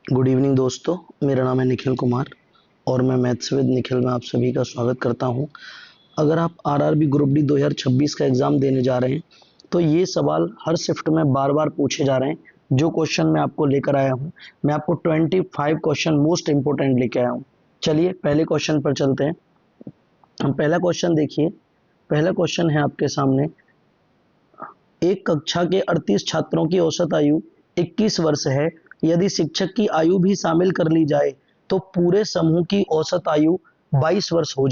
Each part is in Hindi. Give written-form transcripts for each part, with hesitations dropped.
गुड इवनिंग दोस्तों। मेरा नाम है निखिल कुमार और मैं मैथ्स विद निखिल में आप सभी का स्वागत करता हूं। अगर आप आरआरबी ग्रुप डी 2026 का एग्ज़ाम देने जा रहे हैं तो ये सवाल हर शिफ्ट में बार बार पूछे जा रहे हैं। जो क्वेश्चन मैं आपको लेकर आया हूं, मैं आपको 25 क्वेश्चन मोस्ट इंपॉर्टेंट लेके आया हूं। चलिए पहले क्वेश्चन पर चलते हैं। हम पहला क्वेश्चन देखिए। पहला क्वेश्चन है आपके सामने। एक कक्षा के 38 छात्रों की औसत आयु 21 वर्ष है। यदि शिक्षक की आयु भी शामिल कर ली जाए तो पूरे समूह की औसत आयु 22 वर्ष हो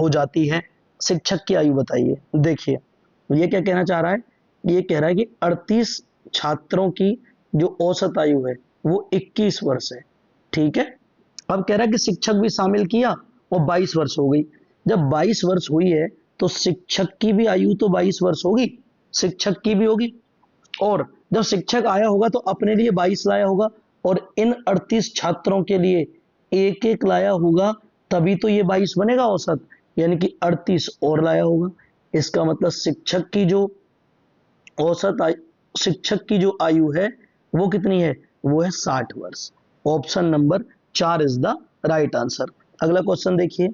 जाती है। शिक्षक की आयु बताइए। देखिए ये क्या कहना चाह रहा है। ये कह रहा है कि 38 छात्रों की जो औसत आयु है वो 21 वर्ष है। ठीक है। अब कह रहा है कि शिक्षक भी शामिल किया और 22 वर्ष हो गई। जब 22 वर्ष हुई है तो शिक्षक की भी आयु तो 22 वर्ष होगी, शिक्षक की भी होगी। और जब शिक्षक आया होगा तो अपने लिए 22 लाया होगा और इन 38 छात्रों के लिए एक एक लाया होगा, तभी तो ये 22 बनेगा औसत। यानी कि 38 और लाया होगा। इसका मतलब औसत आयु शिक्षक की जो आयु है वो कितनी है, वो है 60 वर्ष। Option number 4 is the right answer. अगला क्वेश्चन देखिए।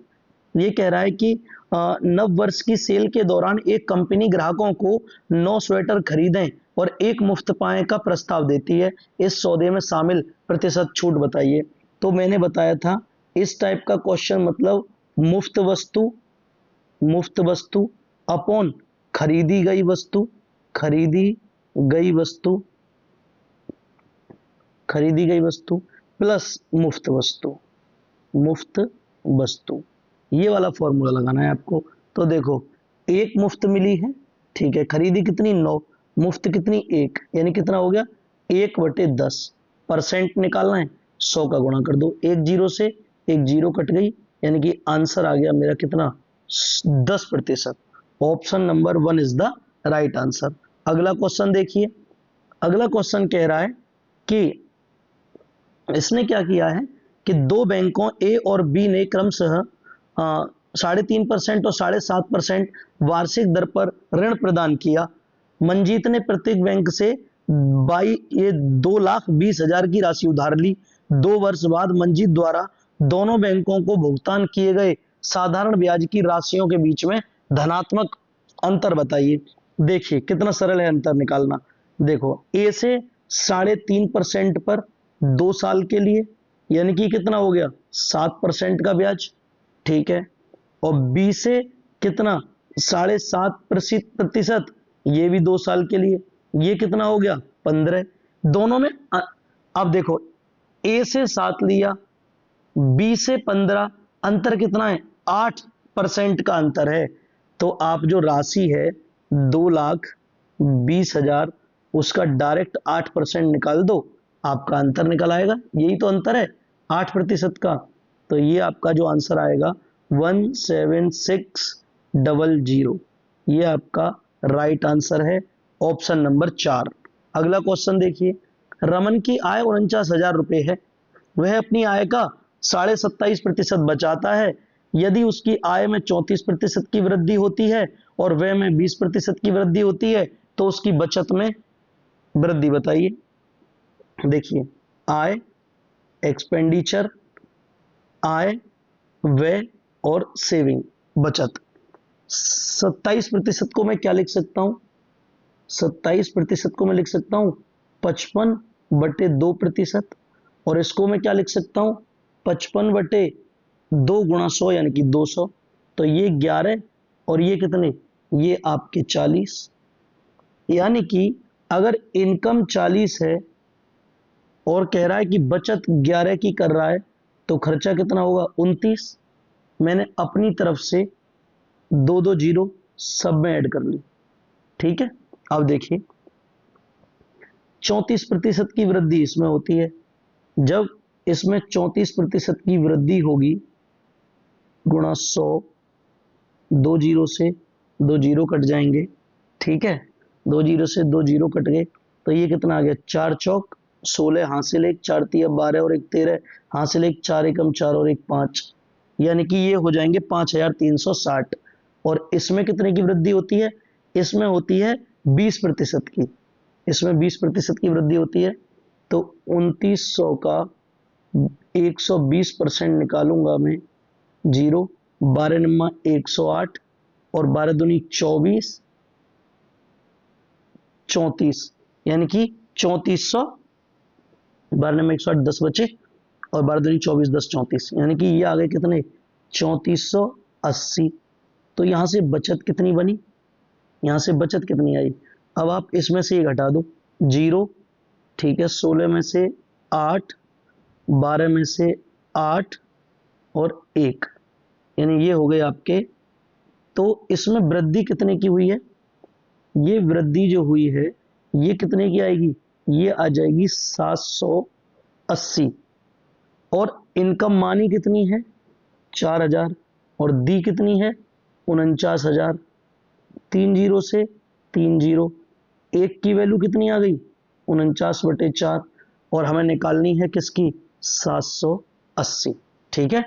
ये कह रहा है कि नव वर्ष की सेल के दौरान एक कंपनी ग्राहकों को 9 स्वेटर खरीदें और एक मुफ्त पाएं का प्रस्ताव देती है। इस सौदे में शामिल प्रतिशत छूट बताइए। तो मैंने बताया था इस टाइप का क्वेश्चन मतलब मुफ्त वस्तु, मुफ्त वस्तु अपॉन खरीदी गई वस्तु, खरीदी गई वस्तु, खरीदी गई वस्तु प्लस मुफ्त वस्तु, मुफ्त वस्तु। ये वाला फॉर्मूला लगाना है आपको। तो देखो एक मुफ्त मिली है, ठीक है। खरीदी कितनी 9, मुफ्त कितनी 1, यानी कितना हो गया 1/10। परसेंट निकालना है, 100 का गुणा कर दो। एक जीरो से एक जीरो कट गई, यानी कि आंसर आ गया मेरा कितना 10%। Option number 1 is the right answer. अगला क्वेश्चन देखिए। अगला क्वेश्चन कह रहा है कि इसने क्या किया है कि दो बैंकों ए और बी ने क्रमशः 3.5% और 7.5% वार्षिक दर पर ऋण प्रदान किया। मंजीत ने प्रत्येक बैंक से 2,20,000 की राशि उधार ली। 2 वर्ष बाद मंजीत द्वारा दोनों बैंकों को भुगतान किए गए साधारण ब्याज की राशियों के बीच में धनात्मक अंतर बताइए। देखिए कितना सरल है अंतर निकालना। देखो ए से 3.5% पर 2 साल के लिए, यानी कि कितना हो गया 7% का ब्याज, ठीक है। और बी से कितना 7.5%, ये भी 2 साल के लिए, ये कितना हो गया 15। दोनों में अब देखो ए से 7 लिया, बी से 15, अंतर कितना है 8% का अंतर है। तो आप जो राशि है 2,20,000 उसका डायरेक्ट 8% निकाल दो, आपका अंतर निकल आएगा। यही तो अंतर है 8% का। तो ये आपका जो आंसर आएगा 17600, ये आपका राइट आंसर है, ऑप्शन नंबर 4। अगला क्वेश्चन देखिए। रमन की आय 49,000 रुपए है। वह अपनी आय का 27.5% बचाता है। यदि उसकी आय में 34% की वृद्धि होती है और व्यय में 20% की वृद्धि होती है तो उसकी बचत में वृद्धि बताइए। देखिए आय, एक्सपेंडिचर, आय, व्यय और सेविंग, बचत। 27% को मैं क्या लिख सकता हूं, 27% को मैं लिख सकता हूं 55/2%। और इसको मैं क्या लिख सकता हूं 55/2 गुणा 100 यानी कि 200। तो ये 11 और ये कितने, ये आपके 40। यानी कि अगर इनकम 40 है और कह रहा है कि बचत 11 की कर रहा है तो खर्चा कितना होगा 29। मैंने अपनी तरफ से 2 जीरो सब में ऐड कर ली, ठीक है। अब देखिए 34% की वृद्धि इसमें होती है। जब इसमें 34% की वृद्धि होगी गुणा 100, 2 जीरो से 2 जीरो कट जाएंगे, ठीक है। 2 जीरो से 2 जीरो कट गए तो ये कितना आ गया 4 चौक 16, हासिल 1, 4 तिया 12 और 1 13, हासिल 1, 4 एकम 4 और 1 5, यानी कि ये हो जाएंगे 5,360। और इसमें कितने की वृद्धि होती है, इसमें होती है 20% की, इसमें 20% की वृद्धि होती है। तो 2900 का 120% निकालूंगा मैं 0, 12 नम्मा 108 और 12 दूनी 24, 34 यानी कि 3400, 12 नम्मा 108 10 बचे और 12 दूनी 24 10 34 यानी कि ये आ गए कितने 3480। तो यहां से बचत कितनी बनी, यहां से बचत कितनी आई। अब आप इसमें से ये घटा दो 0, ठीक है, 16 में से 8, 12 में से 8 और 1 यानी ये हो गए आपके। तो इसमें वृद्धि कितने की हुई है, ये वृद्धि जो हुई है ये कितने की आएगी, ये आ जाएगी 780। और इनकम मानी कितनी है 4000 और दी कितनी है 49,000। 3 जीरो से 3 जीरो, एक की वैल्यू कितनी आ गई 49/4 और हमें निकालनी है किसकी 780। ठीक है,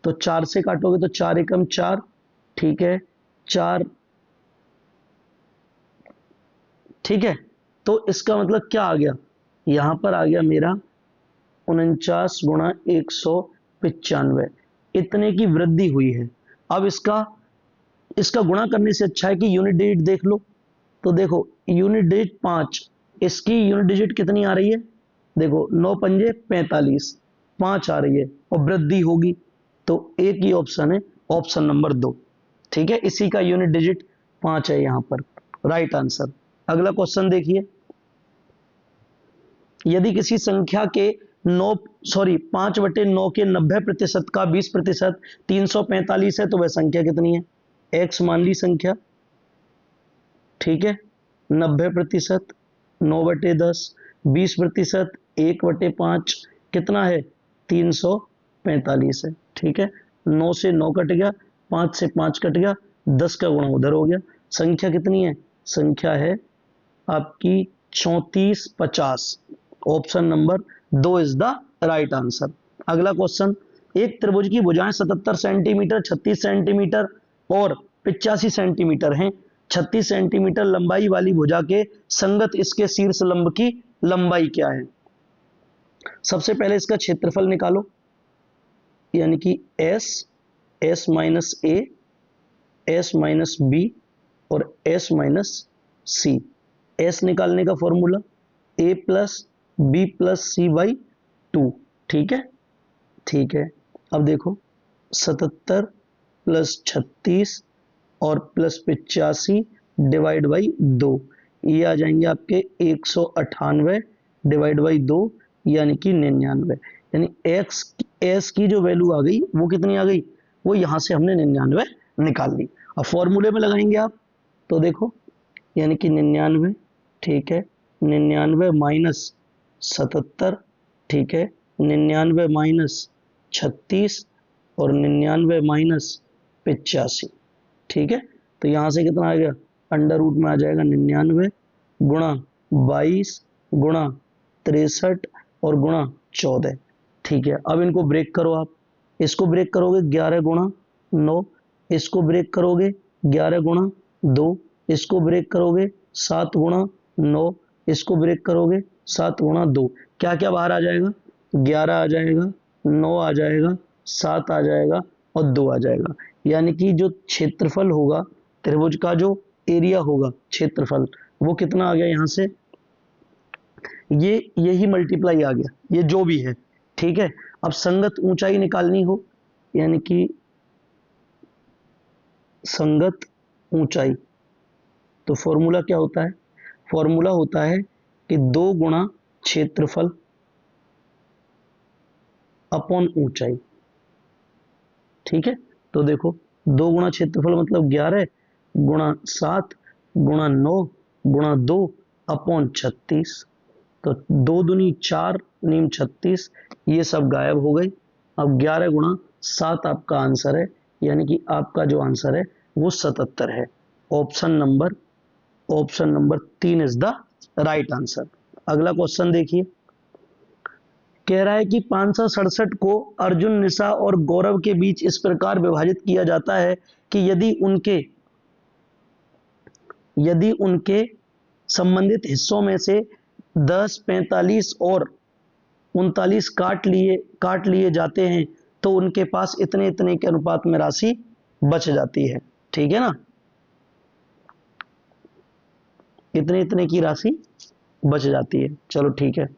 तो 4 से काटोगे तो 4 एकम 4, ठीक है 4, ठीक है। तो इसका मतलब क्या आ गया, यहां पर आ गया मेरा 49 गुणा 195, इतने की वृद्धि हुई है। अब इसका इसका गुणा करने से अच्छा है कि यूनिट डिजिट देख लो। तो देखो यूनिट डिजिट 5, इसकी यूनिट डिजिट कितनी आ रही है, देखो 9 पंजे 45, 5 आ रही है और वृद्धि होगी। तो एक ही ऑप्शन है, ऑप्शन नंबर 2, ठीक है, इसी का यूनिट डिजिट 5 है यहां पर, राइट आंसर। अगला क्वेश्चन देखिए, यदि किसी संख्या के 5/9 के 90% का 20% 345 है तो वह संख्या कितनी है। एक्स मान ली संख्या, ठीक है, 90%, 9/10, 20%, 1/5 कितना है 345 है, ठीक है। 9 से 9 कट गया, 5 से 5 कट गया, 10 का गुणा उधर हो गया। संख्या कितनी है, संख्या है आपकी 3450। Option number 2 is the right answer. अगला क्वेश्चन, एक त्रिभुज की भुजाएं 77 सेंटीमीटर, 36 सेंटीमीटर और 85 सेंटीमीटर हैं। 36 सेंटीमीटर लंबाई वाली भुजा के संगत इसके शीर्ष लंब की लंबाई क्या है। सबसे पहले इसका क्षेत्रफल निकालो, यानी कि S minus A, S minus B और एस माइनस सी। एस निकालने का formula A plus B plus C by 2, ठीक है, ठीक है। अब देखो 77 प्लस 36 और प्लस 85 डिवाइड बाई 2, ये आ जाएंगे आपके 198 डिवाइड बाई 2 यानी कि 99। यानी एस की जो वैल्यू आ गई वो कितनी आ गई, वो यहां से हमने 99 निकाल ली। अब फॉर्मूले में लगाएंगे आप, तो देखो यानी कि 99, ठीक है, 99 माइनस 77, ठीक है, 99 माइनस 36 और 99 माइनस 85, ठीक है। तो यहां से कितना आ गया, अंडर रूट में आ जाएगा 99 गुणा 22 गुणा 63 और गुणा 14, ठीक है। अब इनको ब्रेक करो आप, इसको ब्रेक करोगे 11 गुणा 9, इसको ब्रेक करोगे 11 गुणा 2, इसको ब्रेक करोगे 7 गुणा 9, इसको ब्रेक करोगे 7 गुणा 2, क्या क्या बाहर आ जाएगा, 11 आ जाएगा, 9 आ जाएगा, 7 आ जाएगा और 2 आ जाएगा। यानी कि जो क्षेत्रफल होगा त्रिभुज का, जो एरिया होगा क्षेत्रफल, वो कितना आ गया यहां से, ये यही मल्टीप्लाई आ गया, ये जो भी है, ठीक है। अब संगत ऊंचाई निकालनी हो, यानी कि संगत ऊंचाई, तो फॉर्मूला क्या होता है, फॉर्मूला होता है कि 2 गुणा क्षेत्रफल अपॉन ऊंचाई, ठीक है। तो देखो 2 गुणा क्षेत्रफल मतलब 11 गुणा 7 गुणा 9 गुणा 2 अपॉन 36, तो 2 दूनी 4 नीम 36, ये सब गायब हो गई। अब 11 गुणा 7 आपका आंसर है, यानी कि आपका जो आंसर है वो 77 है। Option number 3 is the right answer. अगला क्वेश्चन देखिए, कह रहा है कि 567 को अर्जुन, निशा और गौरव के बीच इस प्रकार विभाजित किया जाता है कि यदि उनके संबंधित हिस्सों में से 10, 45 और 39 काट लिए जाते हैं तो उनके पास इतने इतने के अनुपात में राशि बच जाती है। ठीक है ना, इतने इतने की राशि बच जाती है। चलो ठीक है,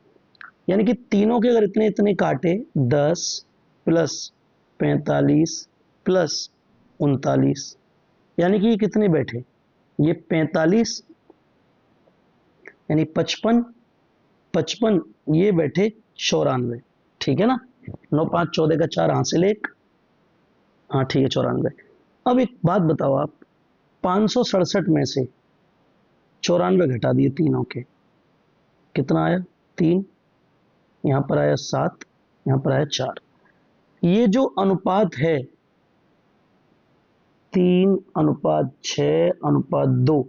यानी कि तीनों के अगर इतने इतने काटे, 10 प्लस 45 प्लस 39, यानी कि ये कितने बैठे, ये 45 यानी 55, 55 ये बैठे 94। ठीक है ना, 9 5 14 का 4 हासिल 1, हाँ ठीक है 94। अब एक बात बताओ आप, 567 में से 94 घटा दिए तीनों के, कितना आया, 3, यहां पर आया 7, यहां पर आया 4। ये जो अनुपात है 3:6:2,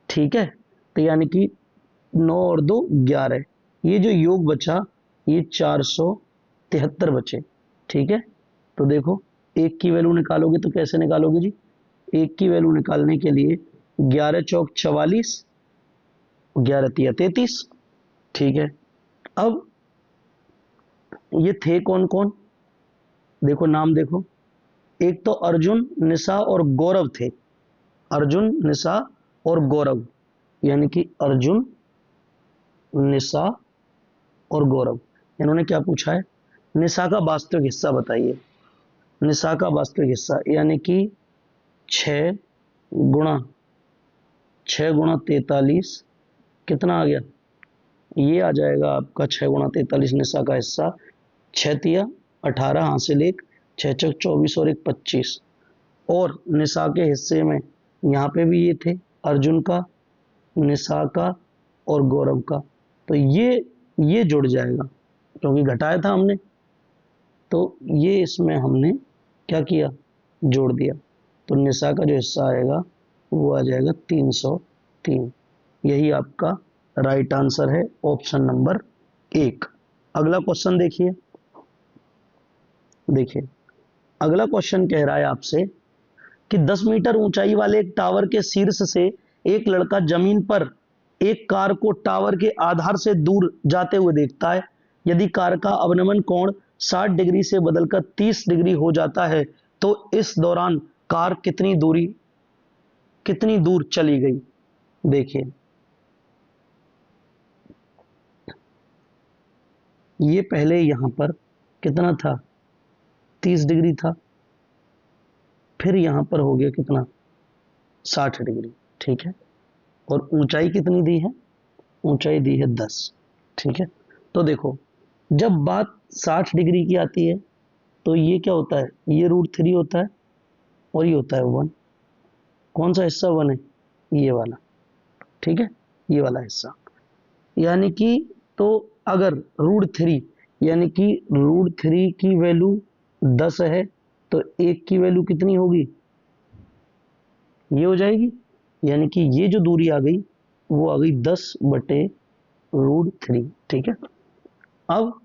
ठीक है, तो यानी कि 9 और 2 11, ये जो योग बचा ये 473 बचे। ठीक है, तो देखो एक की वैल्यू निकालोगे तो कैसे निकालोगे जी, एक की वैल्यू निकालने के लिए 11 चौक 44, 11 तिया 33। ठीक है, अब ये थे कौन कौन, देखो नाम देखो, एक तो अर्जुन, निशा और गौरव थे, अर्जुन, निशा और गौरव, यानी कि अर्जुन, निशा और गौरव। इन्होंने क्या पूछा है, निशा का वास्तविक हिस्सा बताइए। निशा का वास्तविक हिस्सा यानी कि 6 गुणा 6 गुणा 43, कितना आ गया, ये आ जाएगा आपका 6 गुणा 43 निशा का हिस्सा, 6 तिया 18 हासिल 1, 6 चौक 24 और 1 25। और निशा के हिस्से में यहाँ पे भी ये थे, अर्जुन का, निशा का और गौरव का, तो ये जुड़ जाएगा क्योंकि घटाया था हमने, तो ये इसमें हमने क्या किया, जोड़ दिया, तो निशा का जो हिस्सा आएगा वो आ जाएगा 303। यही आपका राइट आंसर है, ऑप्शन नंबर 1। अगला क्वेश्चन देखिए, देखिए अगला क्वेश्चन कह रहा है आपसे कि 10 मीटर ऊंचाई वाले एक टावर के शीर्ष से एक लड़का जमीन पर एक कार को टावर के आधार से दूर जाते हुए देखता है। यदि कार का अवनमन कोण 60 डिग्री से बदलकर 30 डिग्री हो जाता है तो इस दौरान कार कितनी दूर चली गई। देखिए ये पहले यहां पर कितना था, 30 डिग्री था, फिर यहां पर हो गया कितना, 60 डिग्री। ठीक है, और ऊंचाई कितनी दी है, ऊंचाई दी है 10। ठीक है, तो देखो जब बात 60 डिग्री की आती है तो ये क्या होता है, ये √3 होता है और ये होता है 1। कौन सा हिस्सा 1 है, ये वाला। ठीक है, ये वाला हिस्सा, यानी कि तो अगर √3 यानी कि √3 की वैल्यू 10 है तो 1 की वैल्यू कितनी होगी, ये हो जाएगी, यानी कि ये जो दूरी आ गई वो आ गई 10/√3। ठीक है, अब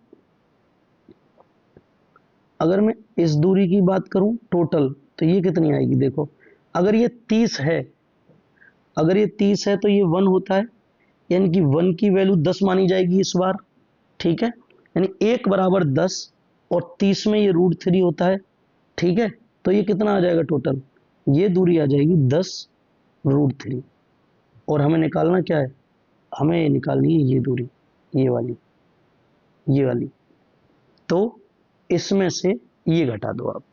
अगर मैं इस दूरी की बात करूं टोटल तो ये कितनी आएगी, देखो अगर ये 30 है, अगर ये 30 है तो ये 1 होता है, यानी कि 1 की वैल्यू 10 मानी जाएगी इस बार। ठीक है, यानी 1 बराबर 10 और 30 में ये √3 होता है। ठीक है, तो ये कितना आ जाएगा टोटल, ये दूरी आ जाएगी 10√3। और हमें निकालना क्या है, हमें निकालनी है ये दूरी, ये वाली, ये वाली, तो इसमें से ये घटा दो आप,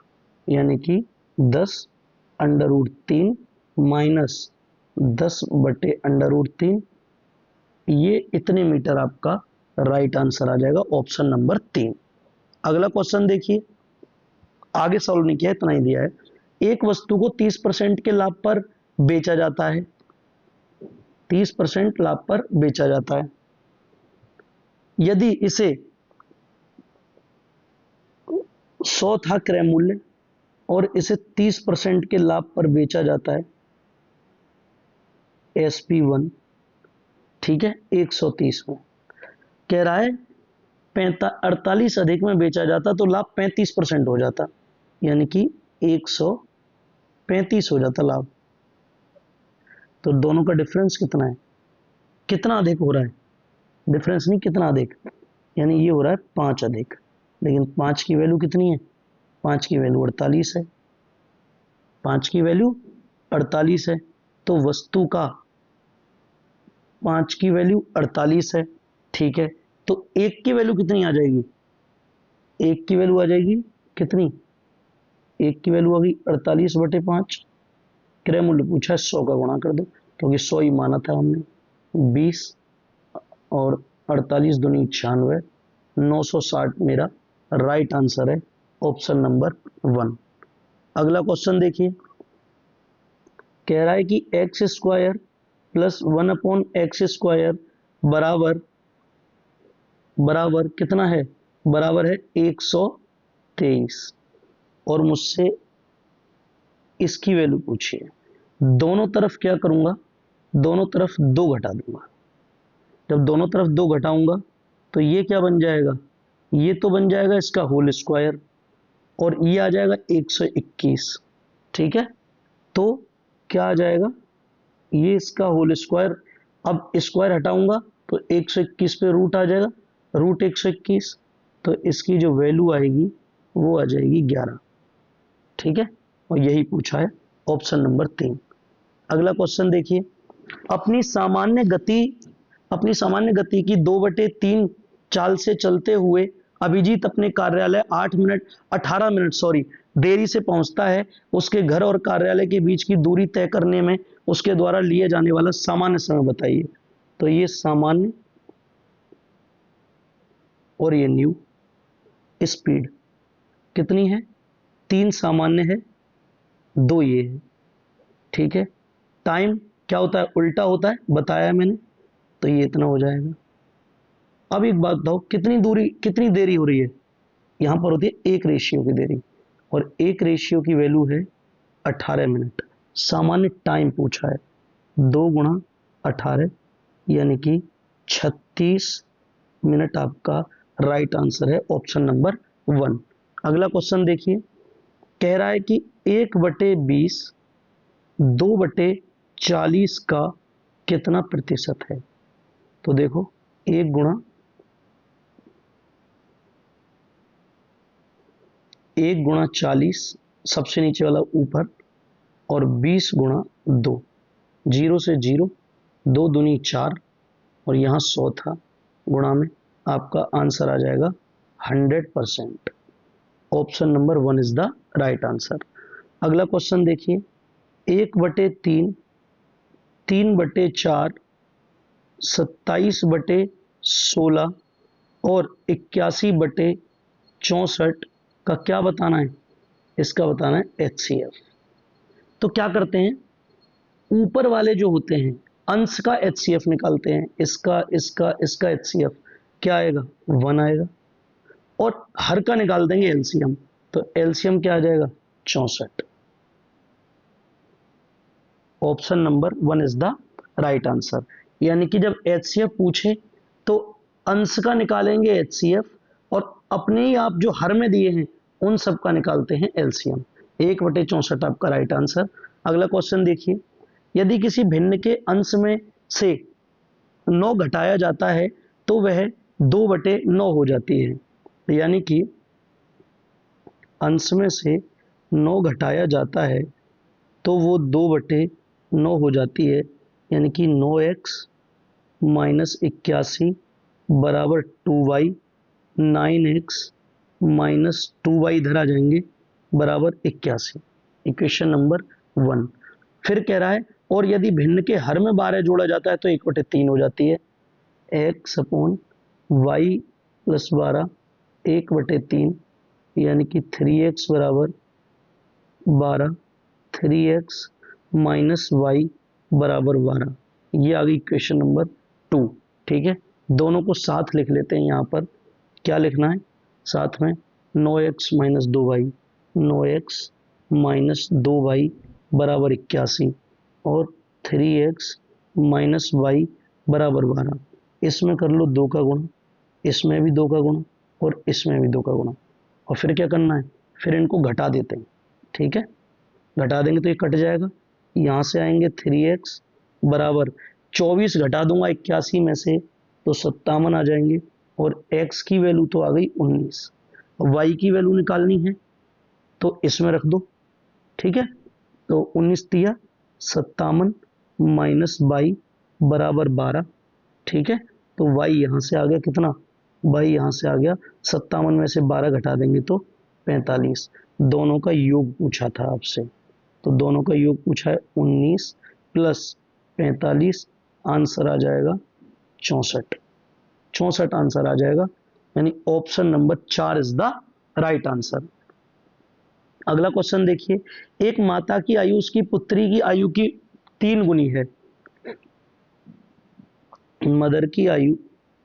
यानी कि 10√3 माइनस 10/√3, ये इतने मीटर आपका राइट आंसर आ जाएगा, ऑप्शन नंबर 3। अगला क्वेश्चन देखिए, आगे सॉल्व नहीं किया, इतना ही दिया है। एक वस्तु को 30% के लाभ पर बेचा जाता है, 30% लाभ पर बेचा जाता है। यदि इसे 100 था क्रय मूल्य और इसे 30% के लाभ पर बेचा जाता है, SP1, ठीक है, 130 में, कह रहा है 48 अधिक में बेचा जाता तो लाभ 35% हो जाता, यानी कि 135 हो जाता लाभ। तो दोनों का डिफरेंस कितना है, कितना अधिक हो रहा है, डिफरेंस नहीं कितना अधिक, यानी ये हो रहा है 5 अधिक, लेकिन 5 की वैल्यू कितनी है? 5 की वैल्यू 48 है। 5 की वैल्यू 48 है, तो वस्तु का 5 की वैल्यू 48 है। ठीक है, तो 1 की वैल्यू कितनी आ जाएगी? 1 की वैल्यू आ जाएगी कितनी? 1 की वैल्यू आ गई 48/5। क्रय मूल्य पूछा है, 100 का गुणा कर दो, क्योंकि 100 ही माना था हमने। 20 और 48 दूनी 96, 960 मेरा राइट आंसर है, ऑप्शन नंबर 1। अगला क्वेश्चन देखिए, कह रहा है कि एक्स स्क्वायर प्लस 1/x² बराबर बराबर कितना है? बराबर है 123, और मुझसे इसकी वैल्यू पूछी है। दोनों तरफ क्या करूंगा? दोनों तरफ 2 घटा दूंगा। जब दोनों तरफ 2 घटाऊंगा तो ये क्या बन जाएगा? ये तो बन जाएगा इसका होल स्क्वायर, और ये आ जाएगा 121। ठीक है, तो क्या आ जाएगा? ये इसका होल स्क्वायर। अब स्क्वायर हटाऊंगा तो 121 पे रूट आ जाएगा, रूट 121, तो इसकी जो वैल्यू आएगी वो आ जाएगी 11। ठीक है, और यही पूछा है, ऑप्शन नंबर 3। अगला क्वेश्चन देखिए, अपनी सामान्य गति अपनी सामान्य गति की 2/3 चाल से चलते हुए अभिजीत अपने कार्यालय 18 मिनट देरी से पहुंचता है। उसके घर और कार्यालय के बीच की दूरी तय करने में उसके द्वारा लिए जाने वाला सामान्य समय बताइए। तो ये सामान्य और ये न्यू स्पीड कितनी है? 3 सामान्य है, 2 ये है। ठीक है, टाइम क्या होता है? उल्टा होता है, बताया मैंने, तो ये इतना हो जाएगा। अब एक बात बताओ, कितनी देरी हो रही है? यहां पर होती है 1 रेशियो की देरी, और 1 रेशियो की वैल्यू है 18 मिनट। सामान्य टाइम पूछा है, 2 गुणा 18 यानी कि 36 मिनट आपका राइट आंसर है, ऑप्शन नंबर 1। अगला क्वेश्चन देखिए, कह रहा है कि 1/20 2/40 का कितना प्रतिशत है? तो देखो, 1 गुणा 40, सबसे नीचे वाला ऊपर, और 20 गुणा 2, 0 से 0, 2 दूनी 4, और यहाँ 100 था, गुणा में आपका आंसर आ जाएगा 100%। Option number 1 is the right answer. अगला क्वेश्चन देखिए, 1/3, 3/4, 27/16 और 81/64 का क्या बताना है? इसका बताना है HCF। तो क्या करते हैं, ऊपर वाले जो होते हैं अंश का HCF निकालते हैं। इसका इसका इसका HCF क्या आएगा? 1 आएगा, और हर का निकाल देंगे LCM, तो LCM क्या आ जाएगा? 64। Option number 1 is the right answer. यानी कि जब HCF पूछे तो अंश का निकालेंगे HCF, और अपने ही आप जो हर में दिए हैं उन सब का निकालते हैं LCM। 1/64 आपका राइट आंसर। अगला क्वेश्चन देखिए, यदि किसी भिन्न के अंश में से 9 घटाया जाता है तो वह 2/9 हो जाती है। यानी कि अंश में से 9 घटाया जाता है तो वो 2/9 हो जाती है। यानी कि 9x माइनस 81 बराबर 2y, 9x माइनस 2y इधर आ जाएंगे, बराबर 81। Equation number 1। फिर कह रहा है, और यदि भिन्न के हर में 12 जोड़ा जाता है तो 1/3 हो जाती है। x/y प्लस 12 1/3, यानी कि 3x बराबर 12, 3x माइनस वाई बराबर 12। ये आ गई इक्वेशन नंबर 2। ठीक है, दोनों को साथ लिख लेते हैं। यहाँ पर क्या लिखना है साथ में? 9x minus 2y, 9x minus 2y बराबर 81, और 3x माइनस वाई बराबर 12। इसमें कर लो 2 का गुणा, इसमें भी 2 का गुणा, और इसमें भी 2 का गुणा, और फिर क्या करना है? फिर इनको घटा देते हैं। ठीक है, घटा देंगे तो ये कट जाएगा। यहाँ से आएंगे 3x बराबर 24, घटा दूंगा 81 में से तो 57 आ जाएंगे, और x की वैल्यू तो आ गई 19, y की वैल्यू निकालनी है तो इसमें रख दो, ठीक है। तो 19 तिया 57 माइनस 22 बराबर 12, ठीक है। तो y यहाँ से आ गया कितना, y यहाँ से आ गया 57 में से 12 घटा देंगे तो 45। दोनों का योग पूछा था आपसे, तो दोनों का योग पूछा है 19 प्लस 45, आंसर आ जाएगा 64। 64 आंसर आ जाएगा, यानी option number 4 is the right answer. अगला क्वेश्चन देखिए, एक माता की आयु उसकी पुत्री की आयु की 3 गुनी है। मदर की आयु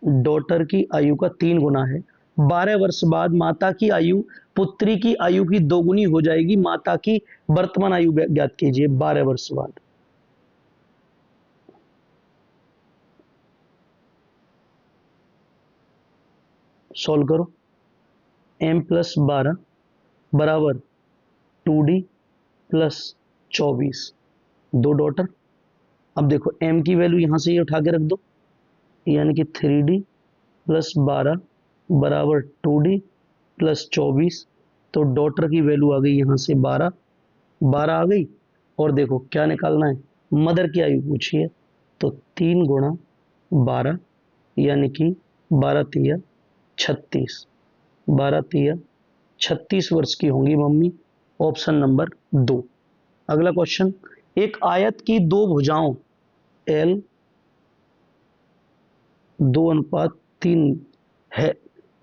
डॉटर की आयु का 3 गुना है। 12 वर्ष बाद माता की आयु पुत्री की आयु की 2 गुनी हो जाएगी। माता की वर्तमान आयु ज्ञात कीजिए 12 वर्ष बाद। सॉल्व करो। m प्लस 12 बराबर 2d प्लस 24, 2 डॉटर। अब देखो m की वैल्यू यहां से ये उठा के रख दो, यानी कि 3d प्लस 12 बराबर 2d प्लस 24। तो डॉटर की वैल्यू आ गई यहाँ से 12, 12 आ गई। और देखो क्या निकालना है, मदर की आयु पूछी है, तो 3 गुणा 12 यानी कि 12 तिया 36, 12 तिया 36 वर्ष की होंगी मम्मी। Option number 2। अगला क्वेश्चन, एक आयत की 2 भुजाओं L 2:3 है,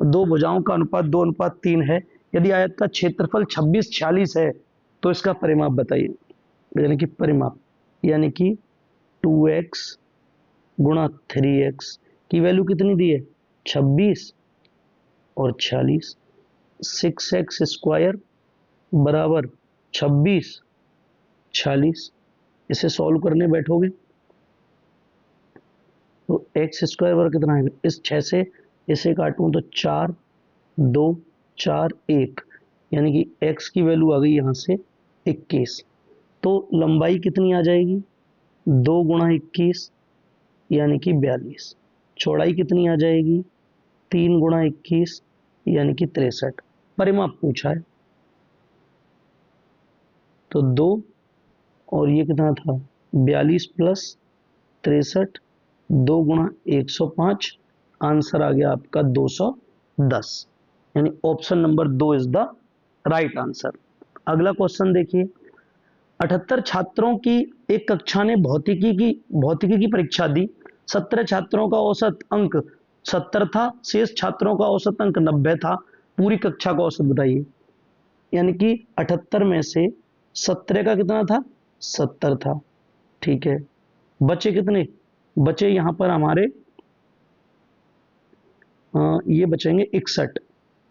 2 भुजाओं का अनुपात 2:3 है। यदि आयत का क्षेत्रफल 26 46 है तो इसका परिमाप बताइए। यानी कि परिमाप यानी कि 2x गुणा 3x की वैल्यू कितनी दी है, 26 और 46, 6x स्क्वायर बराबर 26 46। इसे सॉल्व करने बैठोगे तो एक्स स्क्वायर बराबर कितना है, इस 6 से इसे काटूं तो 4 2 4 1, यानी कि x की वैल्यू आ गई यहाँ से 21। तो लंबाई कितनी आ जाएगी, 2 गुणा 21 यानी कि 42। चौड़ाई कितनी आ जाएगी, 3 गुणा 21 यानी कि 63। परिमाप पूछा है तो 2 और ये कितना था 42 प्लस 63, 2 गुणा 105, आंसर आ गया आपका 210, यानी option number 2 is the right answer. अगला क्वेश्चन देखिए, 78 छात्रों की एक कक्षा ने भौतिकी की परीक्षा दी। 17 छात्रों का औसत अंक 70 था, शेष छात्रों का औसत अंक 90 था। पूरी कक्षा का औसत बताइए। यानी कि 78 में से 17 का कितना था, 70 था, ठीक है। बचे कितने, बचे यहां पर हमारे ये बचेंगे 61,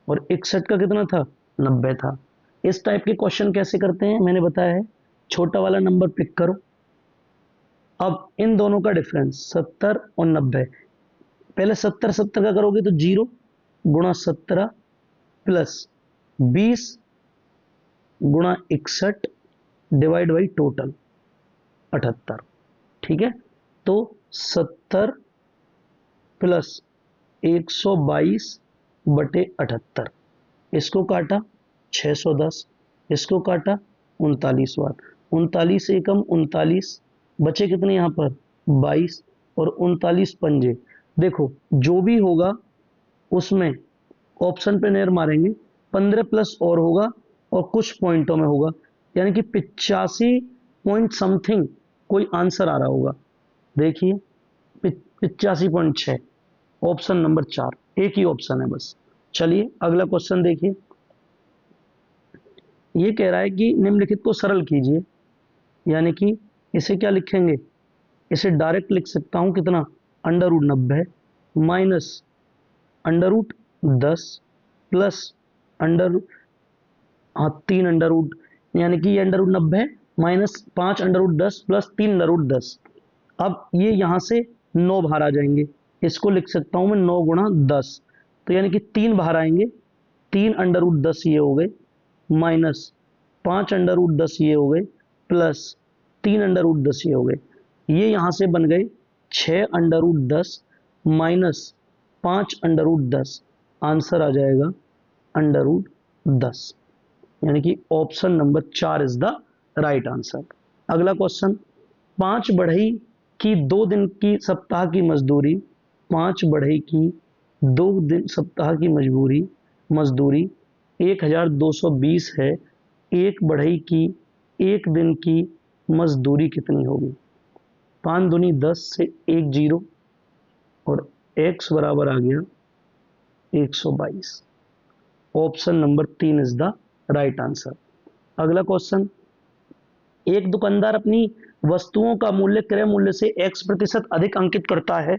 और 61 का कितना था, 90 था। इस टाइप के क्वेश्चन कैसे करते हैं मैंने बताया है, छोटा वाला नंबर पिक करो। अब इन दोनों का डिफरेंस 70 और 90, पहले 70 70 का करोगे तो 0 गुणा 17 प्लस 20 गुणा 61 डिवाइड बाई टोटल 78, ठीक है। तो 70 प्लस 122 बटे 78, इसको काटा 610, इसको काटा 39 बार, 39 एकम 39, बचे कितने यहाँ पर 22 और 39 पंजे। देखो जो भी होगा उसमें ऑप्शन पे नजर मारेंगे, 15 प्लस और होगा और कुछ पॉइंटों में होगा, यानी कि 85 पॉइंट समथिंग कोई आंसर आ रहा होगा। देखिए 85.6, ऑप्शन नंबर 4, एक ही ऑप्शन है बस। चलिए अगला क्वेश्चन देखिए, ये कह रहा है कि निम्नलिखित को सरल कीजिए। यानी कि इसे क्या लिखेंगे, इसे डायरेक्ट लिख सकता हूं कितना, √90 माइनस √10 प्लस अंडर 3 यानी कि ये √90 माइनस 5 √10 प्लस 3 √10। अब ये यहां से 9 बाहर आ जाएंगे, इसको लिख सकता हूं मैं 9 गुणा 10, तो यानी कि 3 बाहर आएंगे, 3 √10 ये हो गए माइनस 5 √10 ये हो गए प्लस 3 √10 ये हो गए। ये यहां से बन गए 6 √10 माइनस 5/10, आंसर आ जाएगा √10, यानी कि option number 4 is the right answer. अगला क्वेश्चन, 5 बढ़ई की 2 दिन की सप्ताह की मजदूरी, 5 बढ़ई की 2 दिन सप्ताह की मजदूरी 1220 है। एक बढ़ई की 1 दिन की मजदूरी कितनी होगी? 5 दूनी 10 से 1 0 और x बराबर आ गया 122। Option number 3 is the right answer. अगला क्वेश्चन, एक दुकानदार अपनी वस्तुओं का मूल्य क्रय मूल्य से x% अधिक अंकित करता है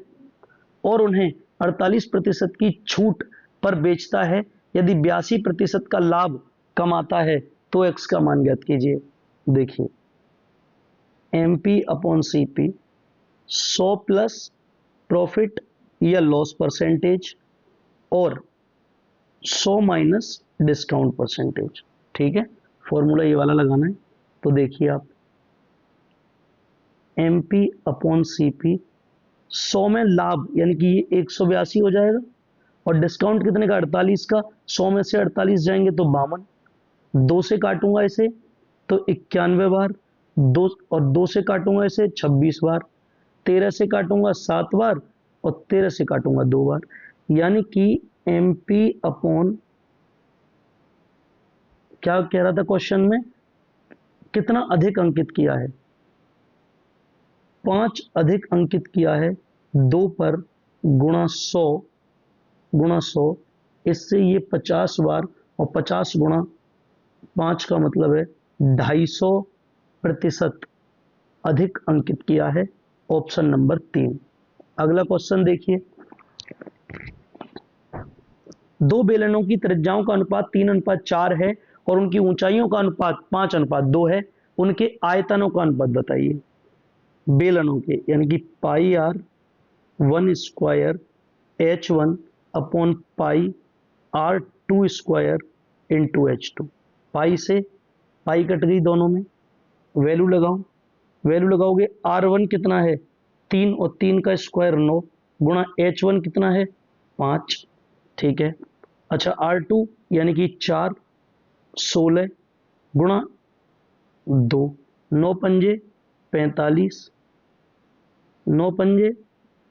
और उन्हें 48% की छूट पर बेचता है। यदि 82% का लाभ कमाता है तो x का मान ज्ञात कीजिए। देखिए, MP/CP 100 प्लस प्रॉफिट या लॉस परसेंटेज और 100 माइनस डिस्काउंट परसेंटेज। ठीक है, फॉर्मूला ये वाला लगाना है। तो देखिए आप, MP/CP 100 में लाभ यानी कि ये 182 हो जाएगा और डिस्काउंट कितने का? 48 का। 100 में से 48 जाएंगे तो 52। 2 से काटूंगा इसे तो 91 बार, 2 और 2 से काटूंगा इसे 26 बार, 13 से काटूंगा 7 बार और 13 से काटूंगा 2 बार, यानी कि MP अपॉन, क्या कह रहा था क्वेश्चन में, कितना अधिक अंकित किया है? 5 अधिक अंकित किया है। 2 पर गुणा 100 इससे ये 50 बार और 50 गुणा 5 का मतलब है 250% अधिक अंकित किया है। Option number 3। अगला क्वेश्चन देखिए, 2 बेलनों की त्रिज्याओं का अनुपात 3:4 है और उनकी ऊंचाइयों का अनुपात 5:2 है। उनके आयतनों का अनुपात बताइए। बेलनों के, यानी कि pi R 1 square H1 upon pi R 2 square into H2। Pi से पाई कट गई दोनों में, वैल्यू लगाओ। वैल्यू लगाओगे, R1 कितना है? 3 और 3 का स्क्वायर 9 गुणा H1 कितना है? 5। ठीक है, अच्छा R2 यानी कि 4 16 गुणा 2, 9 पंजे 45, 9 पंजे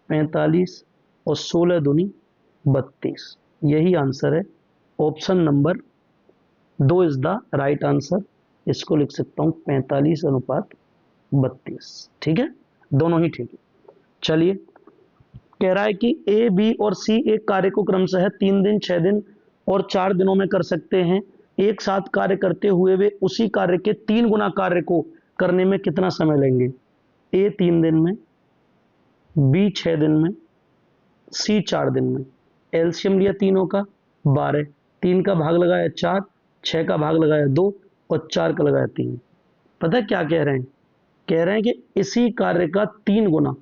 45 और 16 दूनी 32। यही आंसर है। Option number 2 is the right answer. इसको लिख सकता हूं 45:32। ठीक है, दोनों ही ठीक है। चलिए, कह रहा है कि ए, बी और सी एक कार्य को क्रमशः 3 दिन, 6 दिन और 4 दिनों में कर सकते हैं। एक साथ कार्य करते हुए वे उसी कार्य के 3 गुना कार्य को करने में कितना समय लेंगे? ए 3 दिन में, बी 6 दिन में, सी 4 दिन में। एलसीएम लिया तीनों का 12, 3 का भाग लगाया 4, 6 का भाग लगाया 2 और 4 का लगाया 3। पता है क्या कह रहे हैं? कह रहे हैं कि इसी कार्य का 3 गुना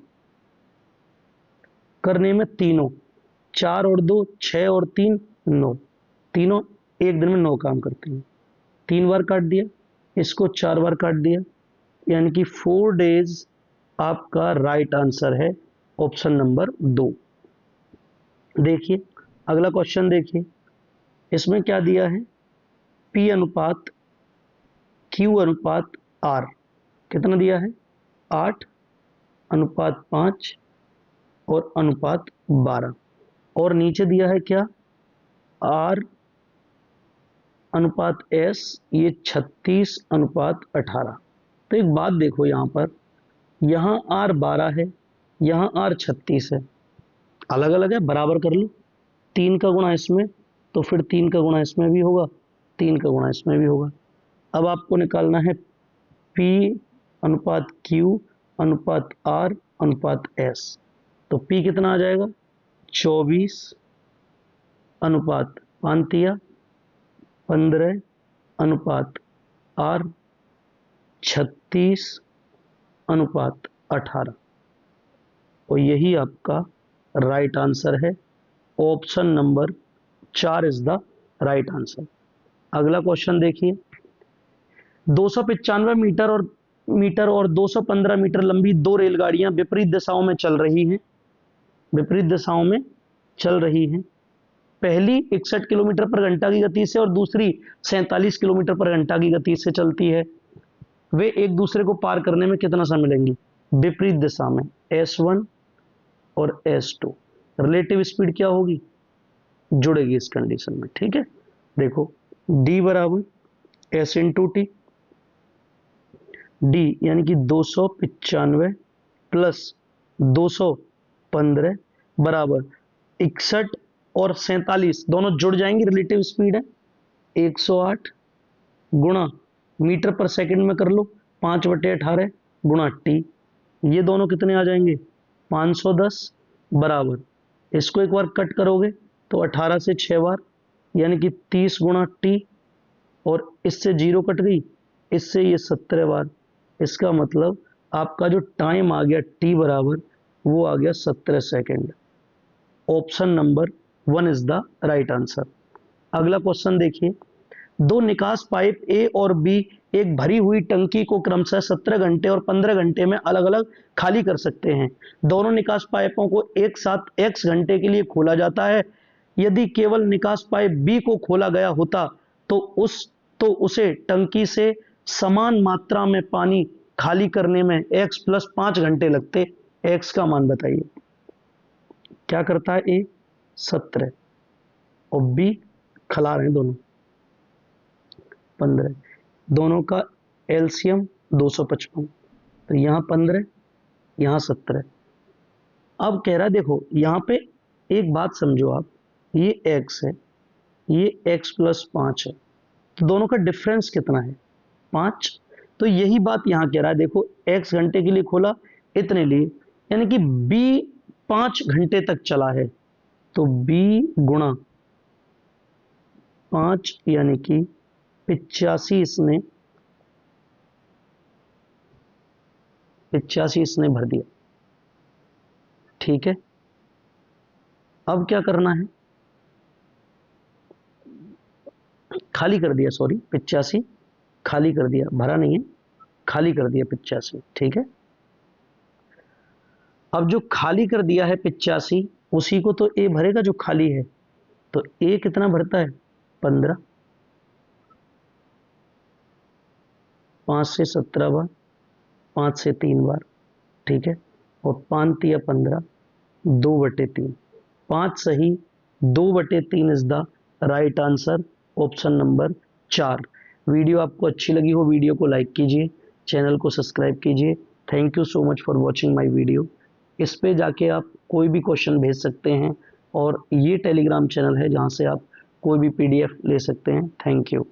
करने में तीनों, 4 और 2 6 और 3 9, तीनों एक दिन में 9 काम करते हैं। 3 बार काट दिया, इसको 4 बार काट दिया, यानी कि 4 डेज आपका राइट आंसर है। Option number 2। देखिए अगला क्वेश्चन, देखिए इसमें क्या दिया है? P अनुपात Q अनुपात R कितना दिया है? 8:5 और अनुपात 12, और नीचे दिया है क्या? R अनुपात S, ये 36:18। तो एक बात देखो, यहां पर, यहां R 12 है, यहां R 36 है, अलग अलग है, बराबर कर लो। 3 का गुणा इसमें तो फिर 3 का गुणा इसमें भी होगा, 3 का गुणा इसमें भी होगा। अब आपको निकालना है P अनुपात Q अनुपात R अनुपात S। तो P कितना आ जाएगा? 24:5 15 अनुपात R 36:18, और यही आपका राइट आंसर है। Option number 4 is the right answer. अगला क्वेश्चन देखिए, 295 मीटर और 215 मीटर लंबी 2 रेलगाड़ियां विपरीत दिशाओं में चल रही हैं। विपरीत दिशाओं में चल रही हैं, पहली 61 किलोमीटर पर घंटा की गति से और दूसरी 47 किलोमीटर पर घंटा की गति से चलती है, वे एक दूसरे को पार करने में कितना समय लेंगी? विपरीत दिशा में, S1 और S2। रिलेटिव स्पीड क्या होगी? जुड़ेगी इस कंडीशन में, ठीक है। देखो D बराबर S इंटू टी, D यानी कि 295 प्लस 215 बराबर 61 और 47 दोनों जुड़ जाएंगे, रिलेटिव स्पीड है 108 गुणा मीटर पर सेकंड में कर लो 5/18 गुणा टी, ये दोनों कितने आ जाएंगे? 510 बराबर, इसको एक बार कट करोगे तो 18 से 6 बार यानी कि 30 गुणा टी, और इससे 0 कट गई, इससे ये 17 बार। इसका मतलब आपका जो टाइम आ गया टी बराबर वो आ गया 17 second. Option number 1 is the right answer. अगला क्वेश्चन देखिए, दो निकास पाइप ए और बी एक भरी हुई टंकी को क्रमशः 17 घंटे और 15 घंटे में अलग अलग खाली कर सकते हैं। दोनों निकास पाइपों को एक साथ x घंटे के लिए खोला जाता है। यदि केवल निकास पाइप बी को खोला गया होता तो उसे टंकी से समान मात्रा में पानी खाली करने में x + 5 घंटे लगते। x का मान बताइए। क्या करता है? ए 17 और बी खला रहे हैं दोनों 15, दोनों का एलसीएम 255, तो यहाँ 15 यहाँ 17। अब कह रहा है देखो यहाँ पे एक बात समझो आप, ये x है, ये x + 5 है, तो दोनों का डिफरेंस कितना है? 5। तो यही बात यहाँ कह रहा है, देखो x घंटे के लिए खोला इतने लिए, यानी कि b 5 घंटे तक चला है, तो b गुणा 5 यानी कि 85 इसने भर दिया, ठीक है। अब क्या करना है? खाली कर दिया, सॉरी 85 खाली कर दिया, भरा नहीं है, खाली कर दिया 85, ठीक है। अब जो खाली कर दिया है 85 उसी को तो ए भरेगा जो खाली है, तो ए कितना भरता है? 15, 5 से 17 बार, 5 से 3 बार, ठीक है। और 5 × 15 2/3, 5 सही 2/3 is the right answer, option number 4। Video आपको अच्छी लगी हो वीडियो को लाइक कीजिए, चैनल को सब्सक्राइब कीजिए। Thank you so much for watching my video. इस पे जाके आप कोई भी क्वेश्चन भेज सकते हैं, और ये टेलीग्राम चैनल है जहाँ से आप कोई भी PDF ले सकते हैं। Thank you.